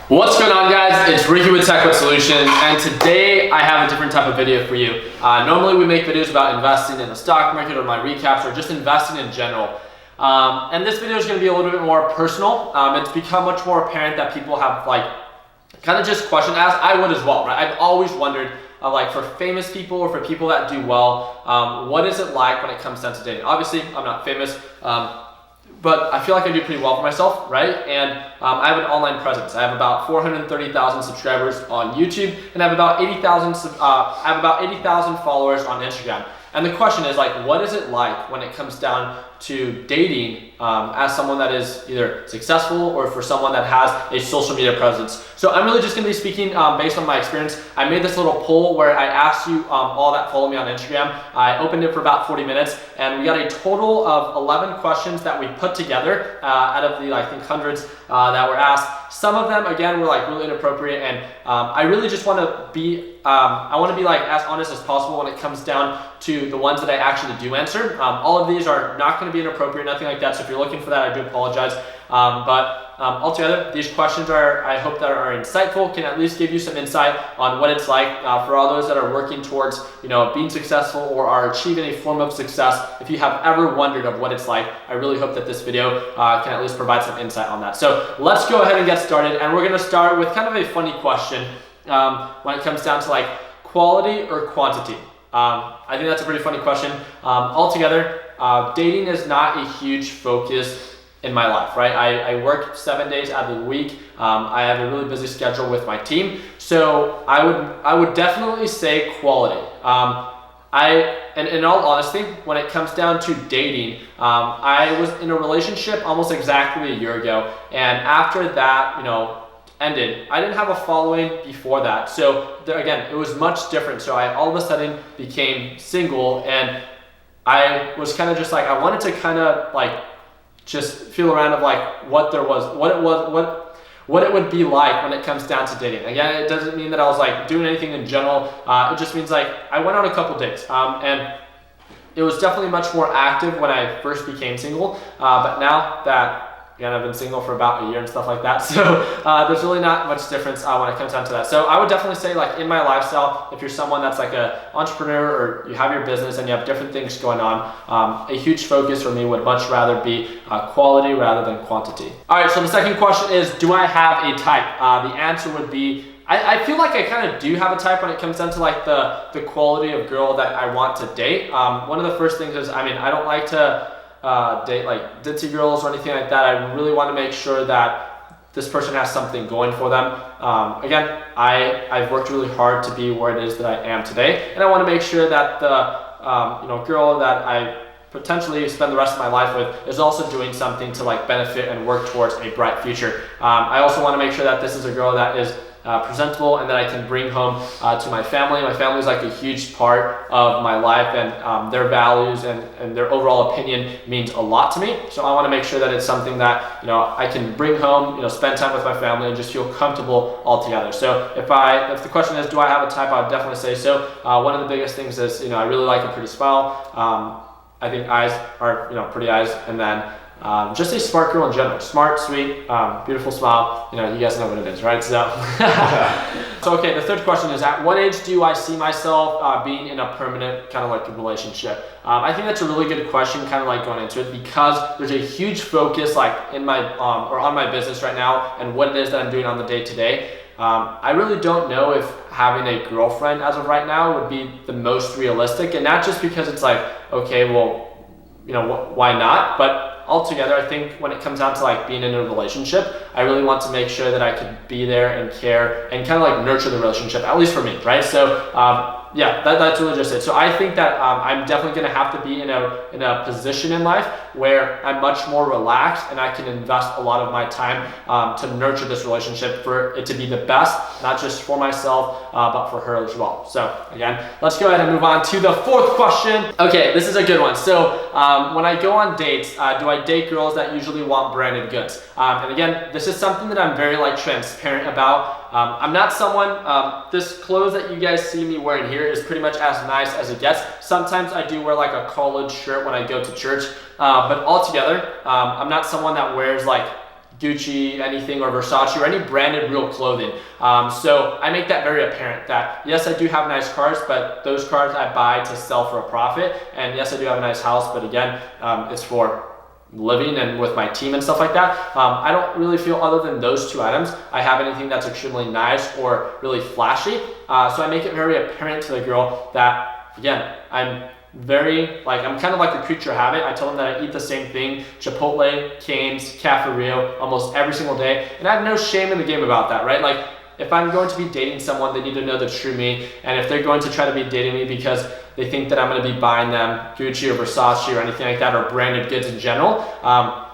What's going on, guys? It's Ricky with TechWit Solutions, and today I have a different type of video for you. Normally we make videos about investing in the stock market or my recaps or just investing in general. And this video is going to be a little bit more personal. It's become much more apparent that people have kind of just questions, as I would as well, right? I've always wondered, for famous people or for people that do well, what is it like when it comes down to dating? Obviously, I'm not famous, but I feel like I do pretty well for myself, right? And I have an online presence. I have about 430,000 subscribers on YouTube, and I have about 80,000 followers on Instagram. And the question is, what is it like when it comes down to dating as someone that is either successful or for someone that has a social media presence? So I'm really just going to be speaking based on my experience. I made this little poll where I asked you all that follow me on Instagram. I opened it for about 40 minutes, and we got a total of 11 questions that we put together out of the, I think, hundreds that were asked. Some of them, again, were really inappropriate, and I really just want to be as honest as possible when it comes down to the ones that I actually do answer. All of these are not going to be inappropriate, nothing like that. So if you're looking for that, I do apologize. Altogether, these questions I hope that are insightful, can at least give you some insight on what it's like for all those that are working towards, being successful or are achieving a form of success. If you have ever wondered of what it's like, I really hope that this video can at least provide some insight on that. So let's go ahead and get started. And we're going to start with kind of a funny question when it comes down to quality or quantity. I think that's a pretty funny question. Altogether, dating is not a huge focus in my life, right? I work 7 days out of the week. I have a really busy schedule with my team. So I would definitely say quality. And in all honesty, when it comes down to dating, I was in a relationship almost exactly a year ago. And after that, ended, I didn't have a following before that. So again, it was much different. So I all of a sudden became single, and I was kind of just I wanted to kind of just feel around of what it would be like when it comes down to dating. Again, it doesn't mean that I was doing anything in general. It just means I went on a couple dates, and it was definitely much more active when I first became single. But now that, again, I've been single for about a year and stuff like that. So there's really not much difference when it comes down to that. So I would definitely say in my lifestyle, if you're someone that's an entrepreneur or you have your business and you have different things going on, a huge focus for me would much rather be quality rather than quantity. All right, so the second question is, do I have a type? The answer would be, I feel like I kind of do have a type when it comes down to the quality of girl that I want to date. One of the first things is, I don't like to date ditzy girls or anything like that. I really want to make sure that this person has something going for them. Again, I've worked really hard to be where it is that I am today, and I want to make sure that the girl that I potentially spend the rest of my life with is also doing something to benefit and work towards a bright future. I also want to make sure that this is a girl that is presentable and that I can bring home to my family. My family is a huge part of my life, and their values and their overall opinion means a lot to me. So I want to make sure that it's something that I can bring home, spend time with my family and just feel comfortable altogether. So if the question is, do I have a type, I would definitely say so. One of the biggest things is I really like a pretty smile. I think eyes are pretty eyes, and then just a smart girl in general. Smart, sweet, beautiful smile. You guys know what it is, right? So, okay, the third question is, at what age do I see myself being in a permanent kind of relationship? I think that's a really good question, kind of going into it, because there's a huge focus in my or on my business right now and what it is that I'm doing on the day-to-day. I really don't know if having a girlfriend as of right now would be the most realistic, and not just because it's okay, well, why not? But altogether, I think when it comes down to being in a relationship, I really want to make sure that I can be there and care and kind of nurture the relationship, at least for me, right? So yeah, that's really just it. So I think that I'm definitely going to have to be in a position in life where I'm much more relaxed and I can invest a lot of my time to nurture this relationship for it to be the best, not just for myself, but for her as well. So again, let's go ahead and move on to the fourth question. Okay, this is a good one. So when I go on dates, do I date girls that usually want branded goods? And again, this is something that I'm very transparent about. I'm not someone, this clothes that you guys see me wearing here is pretty much as nice as it gets. Sometimes I do wear a college shirt when I go to church, but altogether, I'm not someone that wears Gucci, anything, or Versace, or any branded real clothing. So I make that very apparent that yes, I do have nice cars, but those cars I buy to sell for a profit. And yes, I do have a nice house, but again, it's for living and with my team and stuff like that. I don't really feel, other than those two items, I have anything that's extremely nice or really flashy. So I make it very apparent to the girl that, again, I'm kind of like a creature of habit. I tell them that I eat the same thing, Chipotle, Cane's, Cafe Rio, almost every single day. And I have no shame in the game about that, right? Like, if I'm going to be dating someone, they need to know the true me. And if they're going to try to be dating me because they think that I'm going to be buying them Gucci or Versace or anything like that, or branded goods in general,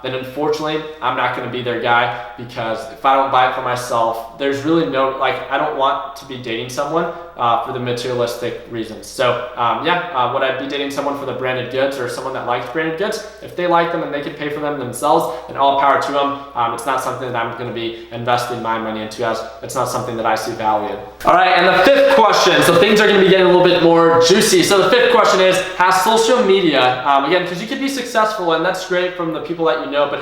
then unfortunately, I'm not going to be their guy, because if I don't buy it for myself, there's really no, I don't want to be dating someone for the materialistic reasons. So would I be dating someone for the branded goods, or someone that likes branded goods? If they like them and they can pay for them themselves, then all power to them. It's not something that I'm going to be investing my money into, as it's not something that I see value in. All right, and the fifth question, so things are going to be getting a little bit more juicy. So the fifth question is, has social media, again, because you could be successful, and that's great from the people that you know, but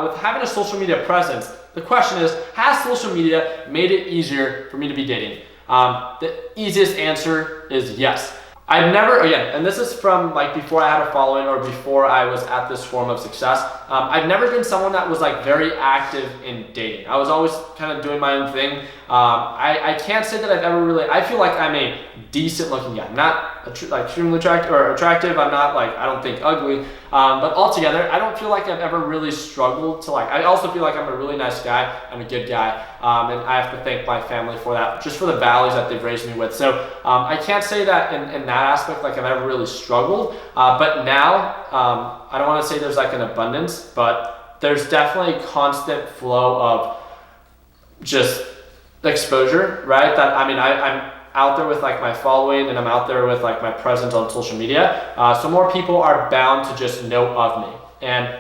with having a social media presence, the question is, has social media made it easier for me to be dating? The easiest answer is yes. I've never, again, and this is from before I had a following, or before I was at this form of success, I've never been someone that was very active in dating. I was always kind of doing my own thing. I can't say that I've ever really, I feel like I'm a decent looking guy. I'm not extremely attractive. I'm not I don't think ugly. But altogether, I don't feel like I've ever really struggled to I also feel like I'm a really nice guy. I'm a good guy. And I have to thank my family for that, just for the values that they've raised me with. So I can't say that in that aspect, I've ever really struggled. But now, I don't want to say there's an abundance, but there's definitely a constant flow of just exposure, right? That, I'm out there with my following, and I'm out there with my presence on social media. So more people are bound to just know of me. And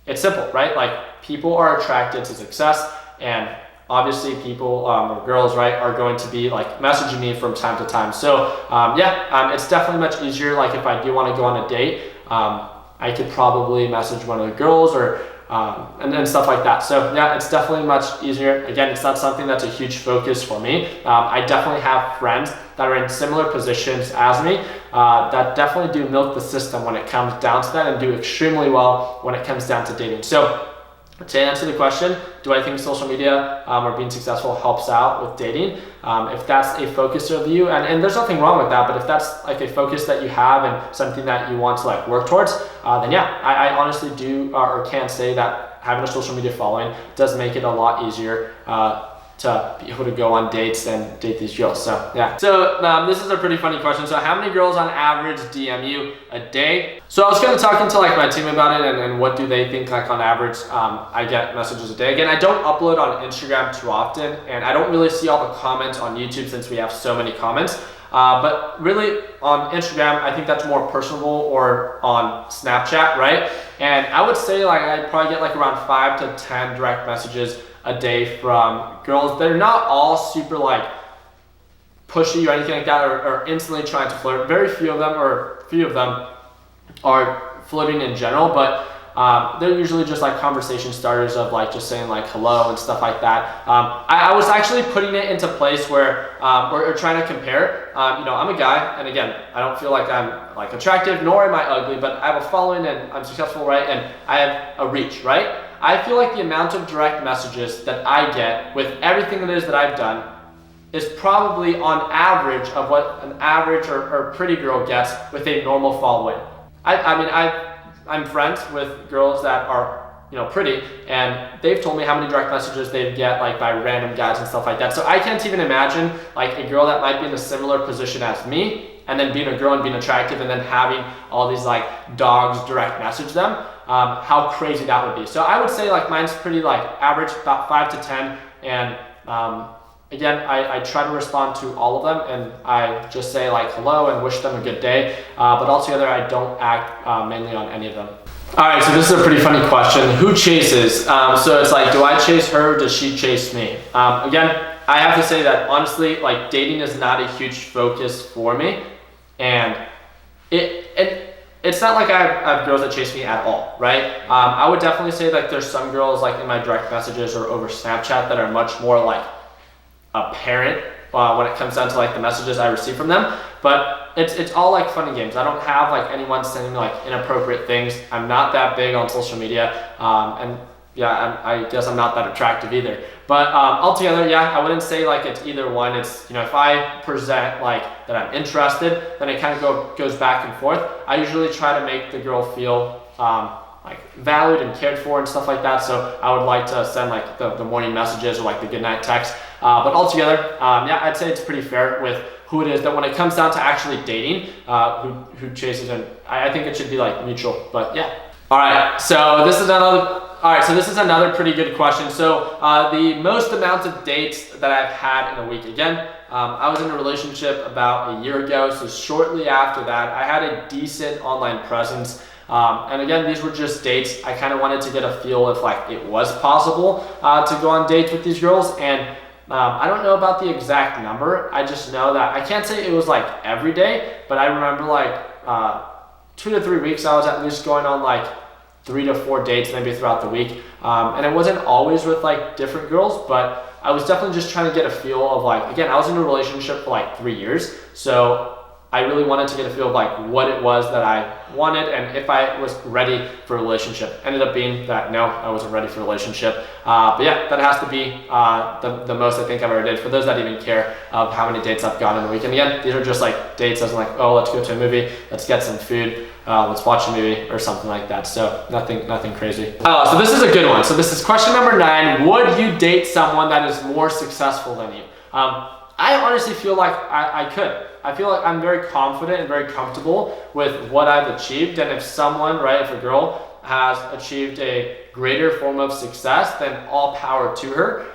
it's simple, right? People are attracted to success, and obviously people or girls, right, are going to be messaging me from time to time. So it's definitely much easier. If I do want to go on a date, I could probably message one of the girls, or and stuff like that. So yeah, it's definitely much easier. Again, it's not something that's a huge focus for me. I definitely have friends that are in similar positions as me, that definitely do milk the system when it comes down to that, and do extremely well when it comes down to dating. So to answer the question, do I think social media or being successful helps out with dating? If that's a focus of you, and there's nothing wrong with that, but if that's a focus that you have and something that you want to work towards, then yeah, I honestly do or can say that having a social media following does make it a lot easier to be able to go on dates and date these girls. So yeah. So this is a pretty funny question. So how many girls on average DM you a day? So I was kind of talking to my team about it, and what do they think on average I get messages a day. Again, I don't upload on Instagram too often, and I don't really see all the comments on YouTube since we have so many comments. But really on Instagram, I think that's more personable, or on Snapchat, right? And I would say I probably get around 5 to 10 direct messages a day from girls. They're not all super pushy or anything like that, or instantly trying to flirt. Very few of them are flirting in general, but they're usually just conversation starters of just saying hello and stuff like that. I was actually putting it into place where or trying to compare. I'm a guy, and again, I don't feel like I'm attractive, nor am I ugly, but I have a following, and I'm successful, right? And I have a reach, right? I feel like the amount of direct messages that I get with everything it is that I've done is probably on average of what an average or pretty girl gets with a normal following. I'm friends with girls that are pretty, and they've told me how many direct messages they get by random guys and stuff like that. So I can't even imagine a girl that might be in a similar position as me, and then being a girl and being attractive, and then having all these dogs direct message them. How crazy that would be. So I would say mine's pretty average, about 5 to 10, and again, I try to respond to all of them, and I just say hello and wish them a good day, but altogether I don't act mainly on any of them. All right, so this is a pretty funny question. Who chases? So it's do I chase her, or does she chase me? Again, I have to say that honestly, dating is not a huge focus for me, and it's not like I have girls that chase me at all, right? I would definitely say that there's some girls like in my direct messages or over Snapchat that are much more like apparent when it comes down to like the messages I receive from them. But it's all like fun and games. I don't have like anyone sending me like inappropriate things. I'm not that big on social media, and yeah, I guess I'm not that attractive either. But altogether, yeah, I wouldn't say like it's either one. It's, you know, if I present like that I'm interested, then it kind of goes back and forth. I usually try to make the girl feel like valued and cared for and stuff like that. So I would like to send like the morning messages or like the goodnight text. But altogether, yeah, I'd say it's pretty fair with who it is that when it comes down to actually dating, who chases, and I think it should be like mutual. But yeah. All right, so this is another pretty good question. So the most amount of dates that I've had in a week. Again, I was in a relationship about a year ago, so shortly after that, I had a decent online presence. And again, these were just dates. I kind of wanted to get a feel if like it was possible to go on dates with these girls. And I don't know about the exact number. I just know that I can't say it was like every day, but I remember like 2 to 3 weeks I was at least going on like 3 to 4 dates maybe throughout the week. And it wasn't always with like different girls, but I was definitely just trying to get a feel of like, again, I was in a relationship for like 3 years. So I really wanted to get a feel of like what it was that I wanted and if I was ready for a relationship. Ended up being that no, I wasn't ready for a relationship. But yeah, that has to be the most I think I've ever did. For those that even care of how many dates I've gone in a week. And again, these are just like dates as in like, oh, let's go to a movie, let's get some food, let's watch a movie or something like that. So nothing crazy. So this is a good one. So this is question number 9. Would you date someone that is more successful than you? I honestly feel like I could. I feel like I'm very confident and very comfortable with what I've achieved. And if someone, right, if a girl has achieved a greater form of success, then all power to her.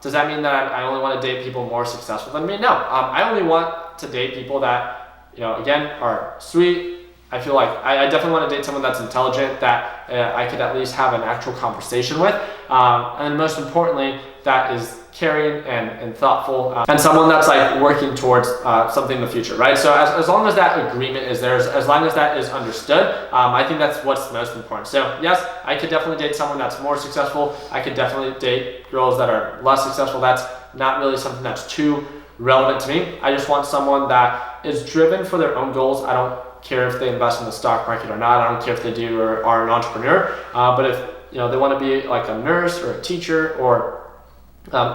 Does that mean that I only want to date people more successful than me? No, I only want to date people that, you know, again, are sweet. I feel like I definitely want to date someone that's intelligent, that I could at least have an actual conversation with. And most importantly, that is caring and thoughtful, and someone that's like working towards something in the future, right? So as long as that agreement is there, as long as that is understood, I think that's what's most important. So yes, I could definitely date someone that's more successful. I could definitely date girls that are less successful. That's not really something that's too relevant to me. I just want someone that is driven for their own goals. I don't care if they invest in the stock market or not. I don't care if they do or are an entrepreneur. But if they want to be like a nurse or a teacher or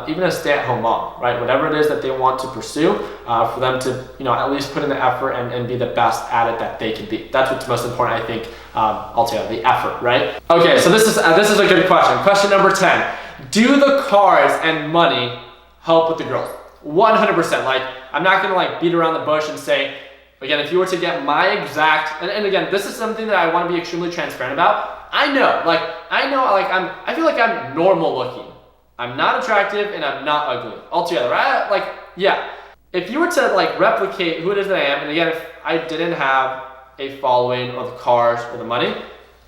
even a stay-at-home mom, right? Whatever it is that they want to pursue, for them to at least put in the effort and be the best at it that they can be. That's what's most important, I think. Altogether, the effort, right? Okay, so this is a good question. Question number 10: do the cars and money help with the growth? 100%. Like, I'm not gonna like beat around the bush and say, again, if you were to get my exact, and again, this is something that I want to be extremely transparent about. I feel like I'm normal looking. I'm not attractive and I'm not ugly altogether, right? If you were to like replicate who it is that I am, and again, if I didn't have a following or the cars or the money,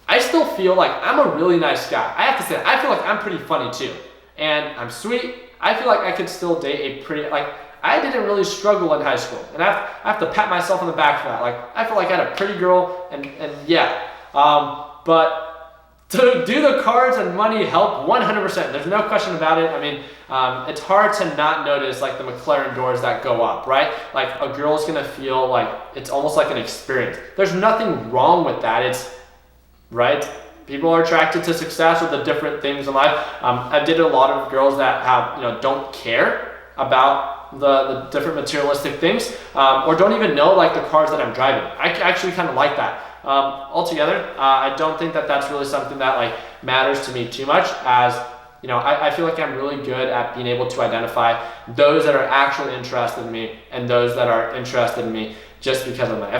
I still feel like I'm a really nice guy. I have to say, I feel like I'm pretty funny too. And I'm sweet. I feel like I could still date a pretty, I didn't really struggle in high school. And I have to pat myself on the back for that. I feel like I had a pretty girl and yeah. But do the cars and money help? 100%. There's no question about it. I mean, it's hard to not notice like the McLaren doors that go up, right? Like a girl's gonna feel like it's almost like an experience. There's nothing wrong with that. It's right. People are attracted to success or the different things in life. I've dated a lot of girls that have don't care about the different materialistic things, or don't even know like the cars that I'm driving. I actually kind of like that. Altogether, I don't think that that's really something that like matters to me too much, as I feel like I'm really good at being able to identify those that are actually interested in me and those that are interested in me just because of money.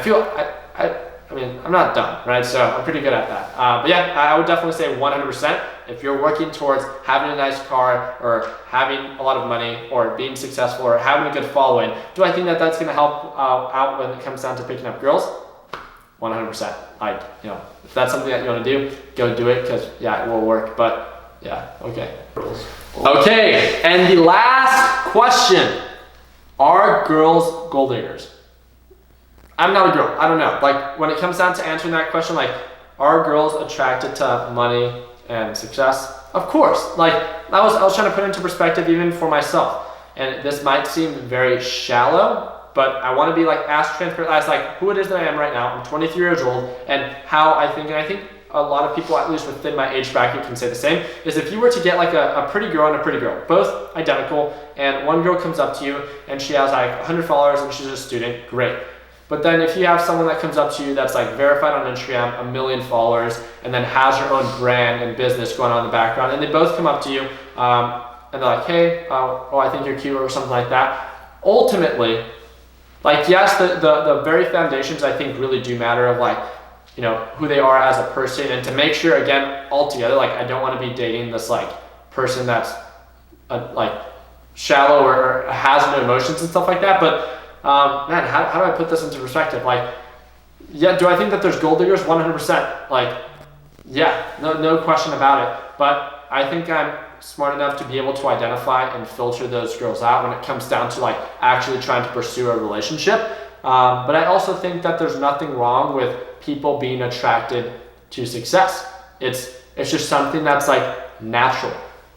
I mean, I'm not dumb, right? So I'm pretty good at that. But yeah, I would definitely say 100%. If you're working towards having a nice car or having a lot of money or being successful or having a good following, do I think that that's going to help out when it comes down to picking up girls? 100%. If that's something that you want to do, go do it, because yeah, it will work. But yeah, okay. Okay, and the last question: are girls gold diggers? I'm not a girl. I don't know. Like when it comes down to answering that question, like are girls attracted to money and success? Of course. Like I was trying to put it into perspective even for myself. And this might seem very shallow, but I want to be like as transparent as like who it is that I am right now. I'm 23 years old, and how I think, and I think a lot of people, at least within my age bracket, can say the same, is if you were to get like a pretty girl and a pretty girl, both identical, and one girl comes up to you and she has like 100 followers and she's a student, great. But then if you have someone that comes up to you that's like verified on Instagram, 1 million followers, and then has her own brand and business going on in the background, and they both come up to you, and they're like, hey, oh, I think you're cute or something like that. Ultimately, like yes, the very foundations I think really do matter of like, you know, who they are as a person, and to make sure, again, altogether, like I don't want to be dating this like person that's like shallow or has no emotions and stuff like that. But man, how do I put this into perspective? Like, yeah, do I think that there's gold diggers? 100%. Like, yeah, no question about it. But I think I'm smart enough to be able to identify and filter those girls out when it comes down to like actually trying to pursue a relationship. But I also think that there's nothing wrong with people being attracted to success. It's just something that's like natural,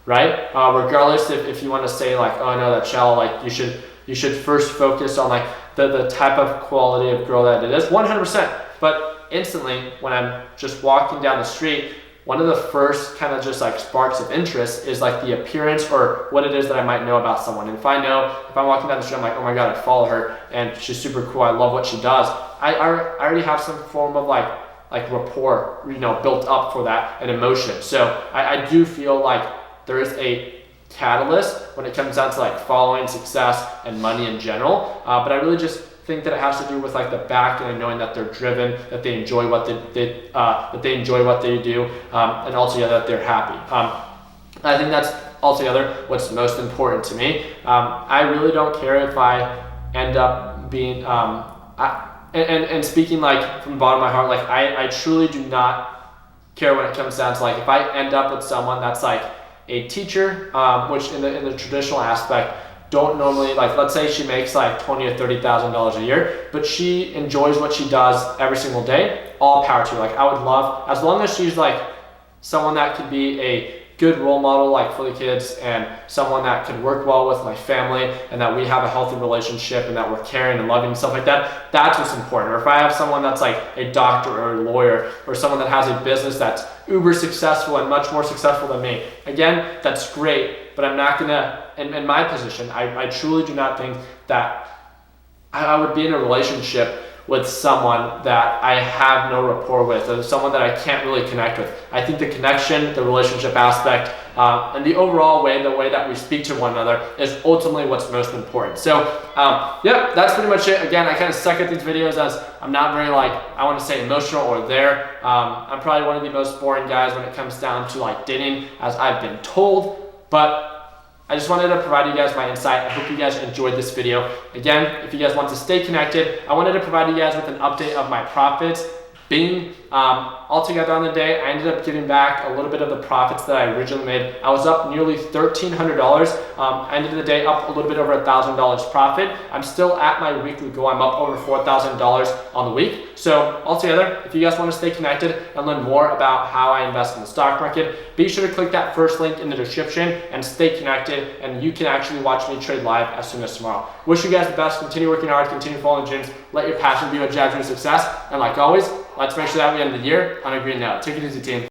right? Regardless if you want to say like, oh no, that's shallow, like you should first focus on like the type of quality of girl that it is, 100%. But instantly when I'm just walking down the street, one of the first kind of just like sparks of interest is like the appearance or what it is that I might know about someone. And if I'm walking down the street, I'm like, oh my God, I follow her and she's super cool, I love what she does. I already have some form of like rapport, you know, built up for that and emotion. So I do feel like there is a catalyst when it comes down to like following success and money in general. But I really just think that it has to do with like the back and knowing that they're driven, that they enjoy what they enjoy what they do, and altogether that they're happy. I think that's altogether what's most important to me. I really don't care if I end up being and speaking like from the bottom of my heart, like I truly do not care when it comes down to like if I end up with someone that's like a teacher, which in the traditional aspect don't normally, like let's say she makes like $20,000 or $30,000 a year, but she enjoys what she does every single day, all power to her. Like I would love, as long as she's like someone that could be a good role model like for the kids and someone that could work well with my family and that we have a healthy relationship and that we're caring and loving and stuff like that, that's what's important. Or if I have someone that's like a doctor or a lawyer or someone that has a business that's uber successful and much more successful than me, again, that's great, but I'm not gonna, in my position, I truly do not think that I would be in a relationship with someone that I have no rapport with, or someone that I can't really connect with. I think the connection, the relationship aspect, and the overall way, the way that we speak to one another is ultimately what's most important. So, yeah, that's pretty much it. Again, I kind of suck at these videos as I'm not very like, I want to say emotional or there. I'm probably one of the most boring guys when it comes down to like dating, as I've been told, but I just wanted to provide you guys my insight. I hope you guys enjoyed this video. Again, if you guys want to stay connected, I wanted to provide you guys with an update of my profits. Bing, altogether on the day, I ended up giving back a little bit of the profits that I originally made. I was up nearly $1,300. I ended the day up a little bit over $1,000 profit. I'm still at my weekly goal. I'm up over $4,000 on the week. So altogether, if you guys want to stay connected and learn more about how I invest in the stock market, be sure to click that first link in the description and stay connected, and you can actually watch me trade live as soon as tomorrow. Wish you guys the best. Continue working hard, continue following the dreams, let your passion be what drives your success, and like always, let's make sure that we end the year on a green note. Take it easy, team.